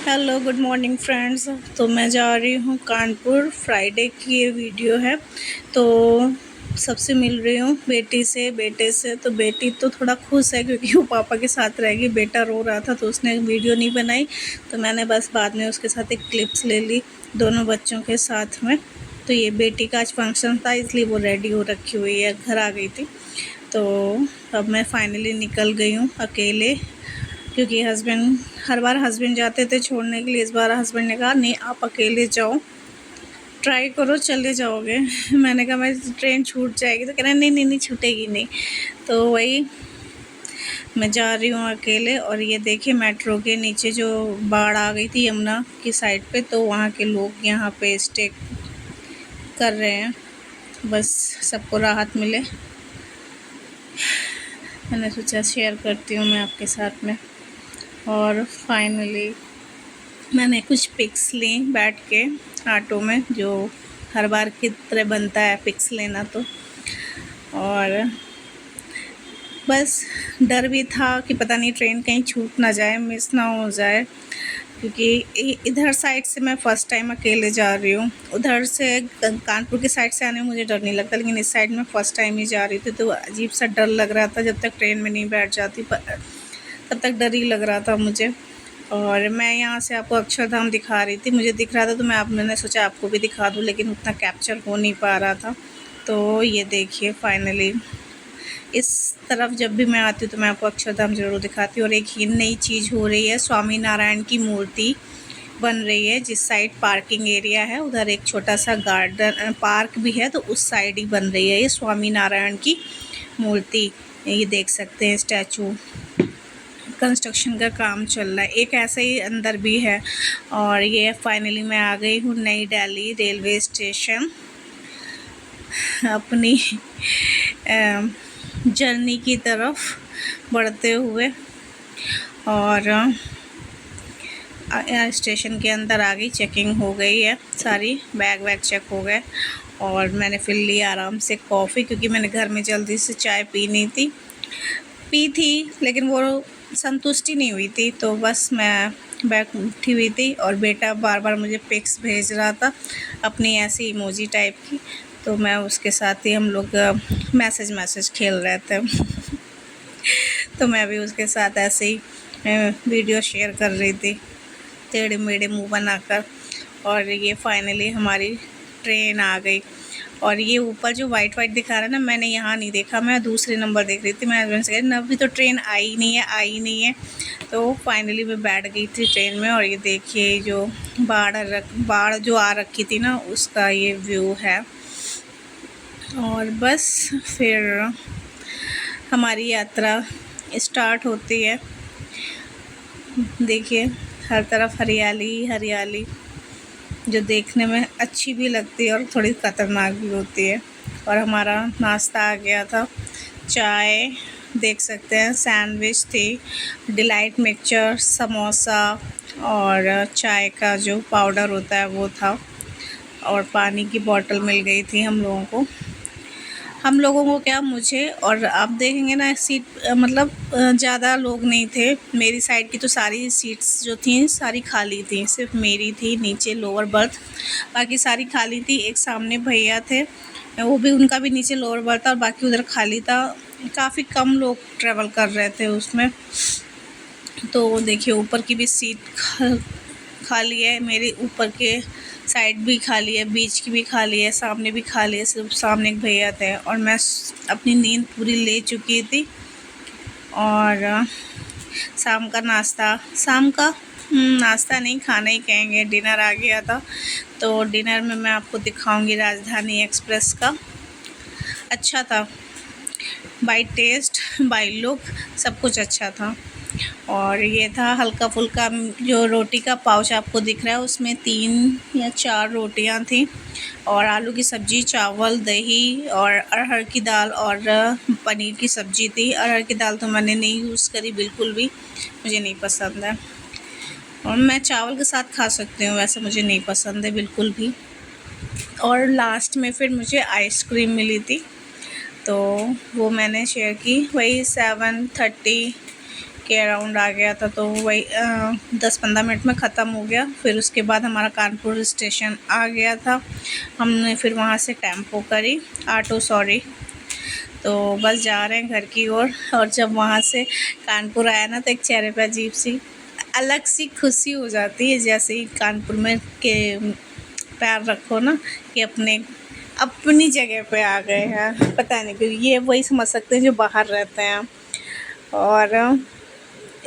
Hello good morning friends. तो मैं जा रही हूँ कानपुर, फ्राइडे की ये वीडियो है। तो सबसे मिल रही हूँ बेटे से। तो बेटी तो थोड़ा खुश है क्योंकि वो पापा के साथ रहेगी। बेटा रो रहा था तो उसने वीडियो नहीं बनाई, तो मैंने बस बाद में उसके साथ एक क्लिप्स ले ली दोनों बच्चों के साथ में। तो ये बेटी का आज फंक्शन था इसलिए वो रेडी हो रखी हुई है, घर आ गई थी। तो अब मैं फाइनली निकल गई हूँ अकेले, क्योंकि हर बार हस्बैंड जाते थे छोड़ने के लिए। इस बार हस्बैंड ने कहा नहीं आप अकेले जाओ, ट्राई करो चले जाओगे। मैंने कहा मैं ट्रेन छूट जाएगी, तो कह रहे नहीं नहीं नहीं छूटेगी नहीं। तो वही मैं जा रही हूँ अकेले। और ये देखिए मेट्रो के नीचे जो बाढ़ आ गई थी यमुना की साइड पे, तो वहाँ के लोग यहाँ पे स्टे कर रहे हैं, बस सबको राहत मिले। मैंने सोचा शेयर करती हूँ मैं आपके साथ में। और फाइनली मैंने कुछ पिक्स ली बैठ के ऑटो में, जो हर बार की तरह बनता है पिक्स लेना। तो और बस डर भी था कि पता नहीं ट्रेन कहीं छूट ना जाए, मिस ना हो जाए, क्योंकि इधर साइड से मैं फ़र्स्ट टाइम अकेले जा रही हूँ। उधर से कानपुर की साइड से आने में मुझे डर नहीं लगता, लेकिन इस साइड में फ़र्स्ट टाइम ही जा रही थी, तो अजीब सा डर लग रहा था। जब तक ट्रेन में नहीं बैठ जाती तब तक डर ही लग रहा था मुझे। और मैं यहाँ से आपको अक्षरधाम दिखा रही थी, मुझे दिख रहा था तो मैंने सोचा आपको भी दिखा दूँ, लेकिन उतना कैप्चर हो नहीं पा रहा था। तो ये देखिए फाइनली इस तरफ जब भी मैं आती हूँ तो मैं आपको अक्षरधाम ज़रूर दिखाती हूँ। और एक ही नई चीज़ हो रही है, स्वामी नारायण की मूर्ति बन रही है। जिस साइड पार्किंग एरिया है उधर एक छोटा सा गार्डन पार्क भी है, तो उस साइड ही बन रही है ये स्वामी नारायण की मूर्ति। ये देख सकते हैं स्टैचू, कंस्ट्रक्शन का काम चल रहा है। एक ऐसे ही अंदर भी है। और ये फाइनली मैं आ गई हूँ नई दिल्ली रेलवे स्टेशन अपनी जर्नी की तरफ बढ़ते हुए। और स्टेशन के अंदर आ गई, चेकिंग हो गई है, सारी बैग वैग चेक हो गए। और मैंने फिर ली आराम से कॉफ़ी, क्योंकि मैंने घर में जल्दी से चाय पी थी लेकिन वो संतुष्टि नहीं हुई थी। तो बस मैं बैग उठी हुई थी और बेटा बार बार मुझे पिक्स भेज रहा था अपनी ऐसी इमोजी टाइप की, तो मैं उसके साथ ही हम लोग मैसेज खेल रहे थे। तो मैं भी उसके साथ ऐसे ही वीडियो शेयर कर रही थी टेढ़े मेढ़े मुँह बनाकर। और ये फाइनली हमारी ट्रेन आ गई। और ये ऊपर जो वाइट दिखा रहा है ना, मैंने यहाँ नहीं देखा, मैं दूसरे नंबर देख रही थी। मैं हस्बैंड से कह अभी तो ट्रेन आई नहीं है। तो फाइनली मैं बैठ गई थी ट्रेन में। और ये देखिए जो बाढ़ जो आ रखी थी ना, उसका ये व्यू है। और बस फिर हमारी यात्रा स्टार्ट होती है। देखिए हर तरफ हरियाली, जो देखने में अच्छी भी लगती है और थोड़ी ख़तरनाक भी होती है। और हमारा नाश्ता आ गया था, चाय देख सकते हैं, सैंडविच थी, डिलाइट मिक्सचर, समोसा, और चाय का जो पाउडर होता है वो था। और पानी की बोतल मिल गई थी हम लोगों को क्या, मुझे। और आप देखेंगे ना सीट मतलब ज़्यादा लोग नहीं थे। मेरी साइड की तो सारी सीट्स जो थी सारी खाली थी, सिर्फ मेरी थी नीचे लोअर बर्थ, बाकी सारी खाली थी। एक सामने भैया थे, वो भी उनका भी नीचे लोअर बर्थ था, और बाकी उधर खाली था। काफ़ी कम लोग ट्रैवल कर रहे थे उसमें। तो देखिए ऊपर की भी सीट खाली है, मेरे ऊपर के साइड भी खाली है, बीच की भी खाली है, सामने भी खाली है, सिर्फ सामने एक भैया थे। और मैं अपनी नींद पूरी ले चुकी थी। और शाम का नाश्ता नहीं, खाना ही कहेंगे, डिनर आ गया था। तो डिनर में मैं आपको दिखाऊंगी राजधानी एक्सप्रेस का। अच्छा था, बाय टेस्ट बाय लुक सब कुछ अच्छा था। और ये था हल्का फुल्का जो रोटी का पाउच आपको दिख रहा है, उसमें 3 या 4 रोटियां थी, और आलू की सब्ज़ी, चावल, दही, और अरहर की दाल, और पनीर की सब्ज़ी थी। अरहर की दाल तो मैंने नहीं यूज़ करी बिल्कुल भी, मुझे नहीं पसंद है। और मैं चावल के साथ खा सकती हूँ, वैसे मुझे नहीं पसंद है बिल्कुल भी। और लास्ट में फिर मुझे आइसक्रीम मिली थी, तो वो मैंने शेयर की। वही 7:30 के अराउंड आ गया था, तो वही 10-15 मिनट में ख़त्म हो गया। फिर उसके बाद हमारा कानपुर स्टेशन आ गया था। हमने फिर वहाँ से टेम्पो करी, ऑटो सॉरी, तो बस जा रहे हैं घर की ओर। और जब वहाँ से कानपुर आया ना, तो एक चेहरे पे अजीब सी अलग सी खुशी हो जाती है, जैसे ही कानपुर में के पैर रखो ना कि अपनी जगह पे आ गए हैं। पता नहीं क्यों, ये वही समझ सकते हैं जो बाहर रहते हैं। और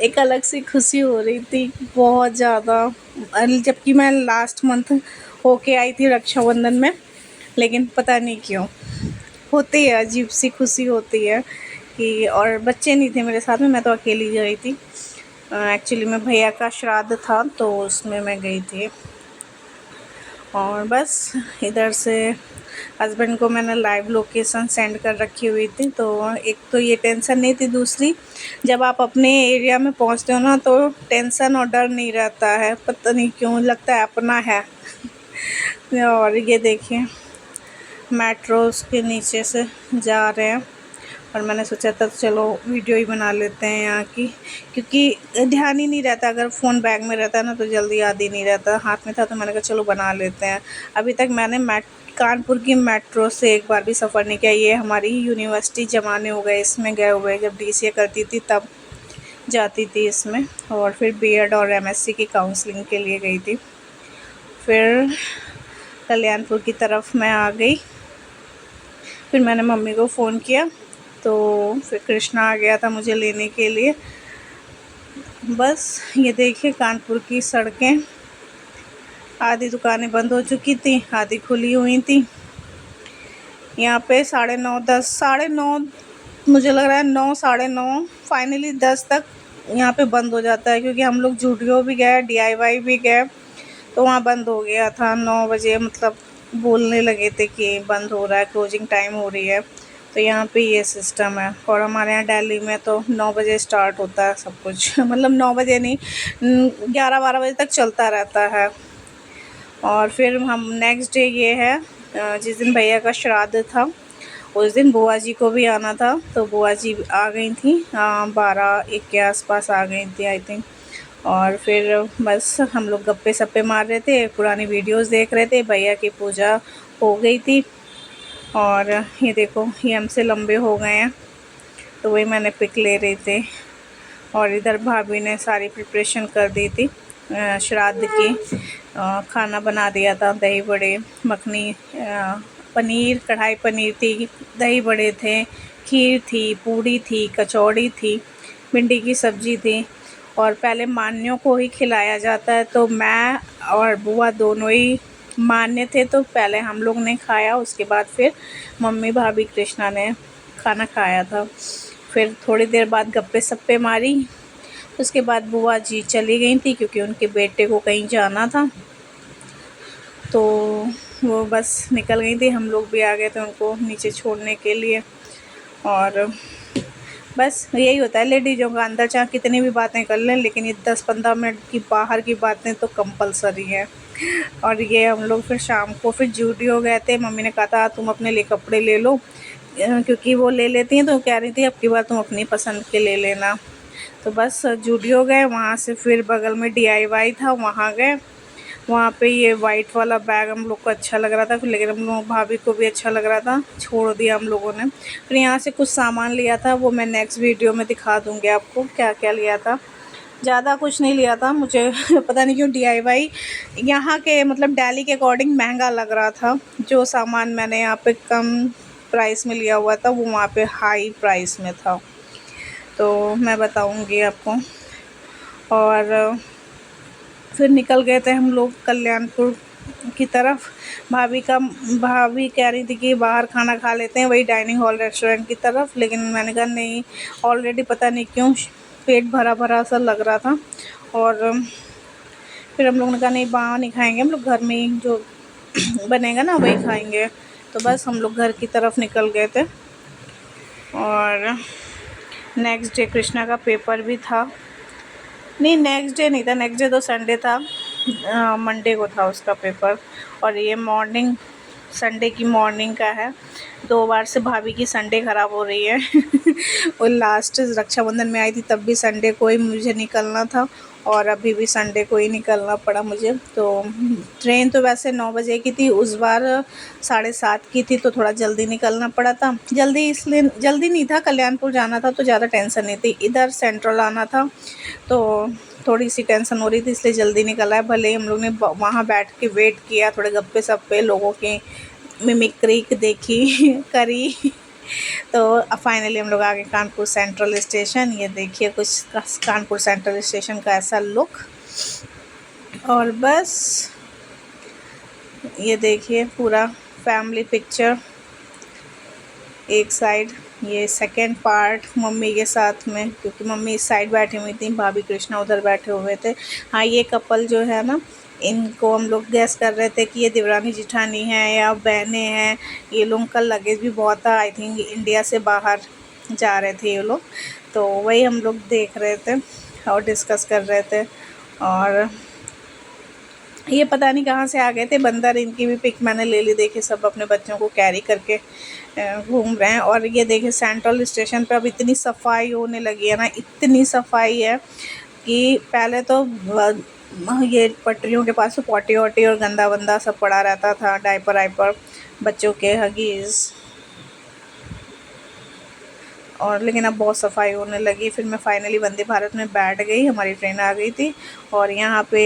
एक अलग सी खुशी हो रही थी बहुत ज़्यादा, जबकि मैं लास्ट मंथ होके आई थी रक्षाबंधन में, लेकिन पता नहीं क्यों होती है, अजीब सी खुशी होती है कि। और बच्चे नहीं थे मेरे साथ में, मैं तो अकेली गई थी। एक्चुअली में भैया का श्राद्ध था, तो उसमें मैं गई थी। और बस इधर से हस्बैंड को मैंने लाइव लोकेशन सेंड कर रखी हुई थी, तो एक तो ये टेंशन नहीं थी, दूसरी जब आप अपने एरिया में पहुंचते हो ना, तो टेंशन और डर नहीं रहता है, पता नहीं क्यों लगता है अपना है। और ये देखिए मेट्रोस के नीचे से जा रहे हैं, और मैंने सोचा था चलो वीडियो ही बना लेते हैं यहाँ की, क्योंकि ध्यान ही नहीं रहता। अगर फ़ोन बैग में रहता है ना, तो जल्दी याद ही नहीं रहता। हाथ में था तो मैंने कहा चलो बना लेते हैं। अभी तक मैंने कानपुर की मेट्रो से एक बार भी सफ़र नहीं किया। ये हमारी यूनिवर्सिटी ज़माने हो गए इसमें गए हुए, जब DCA करती थी तब जाती थी इसमें, और फिर B.Ed और MSc की काउंसलिंग के लिए गई थी। फिर कल्याणपुर की तरफ मैं आ गई। फिर मैंने मम्मी को फ़ोन किया, तो फिर कृष्णा आ गया था मुझे लेने के लिए। बस ये देखिए कानपुर की सड़कें, आधी दुकानें बंद हो चुकी थी, आधी खुली हुई थी। यहाँ पे 9:30 मुझे लग रहा है 9 साढ़े 9 फाइनली 10 तक यहाँ पे बंद हो जाता है, क्योंकि हम लोग जूडियो भी गए, DIY भी गए, तो वहाँ बंद हो गया था 9 बजे। मतलब बोलने लगे थे कि बंद हो रहा है, क्लोजिंग टाइम हो रही है। तो यहाँ पे ये सिस्टम है। और हमारे यहाँ दिल्ली में तो 9 बजे स्टार्ट होता है सब कुछ। मतलब 9 बजे नहीं, 11-12 बजे तक चलता रहता है। और फिर हम नेक्स्ट डे ये है, जिस दिन भैया का श्राद्ध था उस दिन बुआ जी को भी आना था, तो बुआ जी आ गई थी, 12-1 के आसपास आ गई थी आई थिंक। और फिर बस हम लोग गप्पे सप्पे मार रहे थे, पुरानी वीडियोस देख रहे थे। भैया की पूजा हो गई थी, और ये देखो ये हमसे लंबे हो गए हैं, तो वही मैंने पिक ले रही थी। और इधर भाभी ने सारी प्रिपरेशन कर दी थी श्राद्ध की। खाना बना दिया था, दही बड़े, मखनी, पनीर, कढ़ाई पनीर थी, दही बड़े थे, खीर थी, पूड़ी थी, कचौड़ी थी, भिंडी की सब्ज़ी थी। और पहले मान्यों को ही खिलाया जाता है, तो मैं और बुआ दोनों ही मान्य थे, तो पहले हम लोग ने खाया, उसके बाद फिर मम्मी भाभी कृष्णा ने खाना खाया था। फिर थोड़ी देर बाद गप्पे सप्पे मारी, उसके बाद बुआ जी चली गई थी, क्योंकि उनके बेटे को कहीं जाना था, तो वो बस निकल गई थी। हम लोग भी आ गए थे उनको नीचे छोड़ने के लिए। और बस यही होता है लेडीज़ों का, अंदर चाहे कितनी भी बातें कर लें, लेकिन ये 10-15 मिनट की बाहर की बातें तो कंपलसरी हैं। और ये हम लोग फिर शाम को फिर जूडियो गए थे। मम्मी ने कहा था तुम अपने लिए कपड़े ले लो, क्योंकि वो ले लेती हैं, तो कह रही थी अब की बार तुम अपनी पसंद के ले लेना। तो बस जूडियो गए, वहाँ से फिर बगल में DIY था, वहाँ गए। वहाँ पे ये वाइट वाला बैग हम लोग को अच्छा लग रहा था, फिर लेकिन हम लोग भाभी को भी अच्छा लग रहा था, छोड़ दिया हम लोगों ने। फिर यहाँ से कुछ सामान लिया था, वो मैं नेक्स्ट वीडियो में दिखा दूँगी आपको क्या क्या लिया था। ज़्यादा कुछ नहीं लिया था, मुझे पता नहीं क्यों DIY यहाँ के मतलब दिल्ली के अकॉर्डिंग महंगा लग रहा था। जो सामान मैंने यहाँ पे कम प्राइस में लिया हुआ था, वो वहाँ पे हाई प्राइस में था, तो मैं बताऊँगी आपको। और फिर निकल गए थे हम लोग कल्याणपुर की तरफ। भाभी कह रही थी कि बाहर खाना खा लेते हैं, वही डाइनिंग हॉल रेस्टोरेंट की तरफ, लेकिन मैंने कहा नहीं, ऑलरेडी पता नहीं क्यों पेट भरा भरा सा लग रहा था। और फिर हम लोग ने कहा नहीं, बाहर नहीं खाएंगे, हम लोग घर में ही जो बनेगा ना वही खाएंगे। तो बस हम लोग घर की तरफ निकल गए थे। और नेक्स्ट डे कृष्णा का पेपर भी था। नहीं, नेक्स्ट डे नहीं था, नेक्स्ट डे तो संडे था, मंडे को था उसका पेपर। और ये मॉर्निंग संडे की मॉर्निंग का है। 2 बार से भाभी की संडे ख़राब हो रही है और लास्ट रक्षाबंधन में आई थी तब भी संडे को ही मुझे निकलना था और अभी भी संडे को ही निकलना पड़ा मुझे। तो ट्रेन तो वैसे 9 बजे की थी, उस बार 7:30 की थी, तो थोड़ा जल्दी निकलना पड़ा था। जल्दी इसलिए जल्दी नहीं था, कल्याणपुर जाना था तो ज़्यादा टेंशन नहीं थी, इधर सेंट्रल आना था तो थोड़ी सी टेंशन हो रही थी, इसलिए जल्दी निकला है। भले ही हम लोग ने वहाँ बैठ के वेट किया, थोड़े गप्पे सप्पे लोगों की मिमिक्री देखी करी तो अब फाइनली हम लोग आ गए कानपुर सेंट्रल स्टेशन। ये देखिए कुछ कानपुर सेंट्रल स्टेशन का ऐसा लुक। और बस ये देखिए पूरा फैमिली पिक्चर एक साइड, ये सेकेंड पार्ट मम्मी के साथ में, क्योंकि मम्मी इस साइड बैठी हुई थी, भाभी कृष्णा उधर बैठे हुए थे। हाँ, ये कपल जो है ना, इनको हम लोग गैस कर रहे थे कि ये देवरानी जिठानी है या बहनें हैं। ये लोग का लगेज भी बहुत था, आई थिंक इंडिया से बाहर जा रहे थे ये लोग, तो वही हम लोग देख रहे थे और डिस्कस कर रहे थे। और ये पता नहीं कहाँ से आ गए थे बंदर, इनकी भी पिक मैंने ले ली। देखिए सब अपने बच्चों को कैरी करके घूम रहे हैं। और ये देखिए सेंट्रल स्टेशन पे अब इतनी सफाई होने लगी है ना, इतनी सफाई है कि पहले तो ये पटरियों के पास पॉटी वॉटी और गंदा वंदा सब पड़ा रहता था, डायपर वाइपर बच्चों के हगीज़, और लेकिन अब बहुत सफाई होने लगी। फिर मैं फाइनली वंदे भारत में बैठ गई, हमारी ट्रेन आ गई थी और यहाँ पे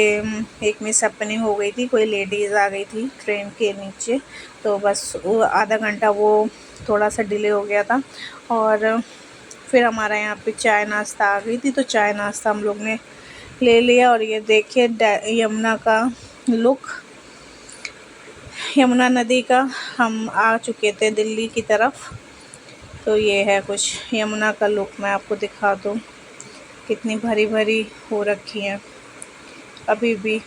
एक मिस हैपनिंग हो गई थी, कोई लेडीज़ आ गई थी ट्रेन के नीचे, तो बस वो आधा घंटा वो थोड़ा सा डिले हो गया था। और फिर हमारा यहाँ पे चाय नाश्ता आ गई थी, तो चाय नाश्ता हम लोग ने ले लिया। और ये देखिए यमुना का लुक, यमुना नदी का। हम आ चुके थे दिल्ली की तरफ, तो ये है कुछ यमुना का लुक। मैं आपको दिखा दूँ कितनी भरी भरी हो रखी है अभी भी।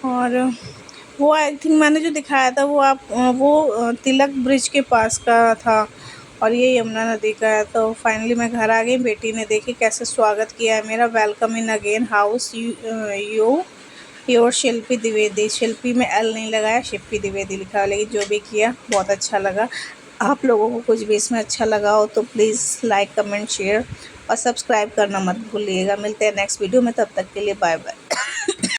और वो आई थिंक मैंने जो दिखाया था वो तिलक ब्रिज के पास का था और ये यमुना नदी का है। तो फाइनली मैं घर आ गई। बेटी ने देखी कैसे स्वागत किया है मेरा, welcome in again house your Shilpi Dwivedi. Shilpi में एल नहीं लगाया, शिल्पी द्विवेदी लिखा, लेकिन जो भी किया बहुत अच्छा लगा। आप लोगों को कुछ भी इसमें अच्छा लगा हो तो प्लीज़ लाइक कमेंट शेयर और सब्सक्राइब करना मत भूलिएगा। मिलते हैं नेक्स्ट वीडियो में, तब तक के लिए बाय बाय।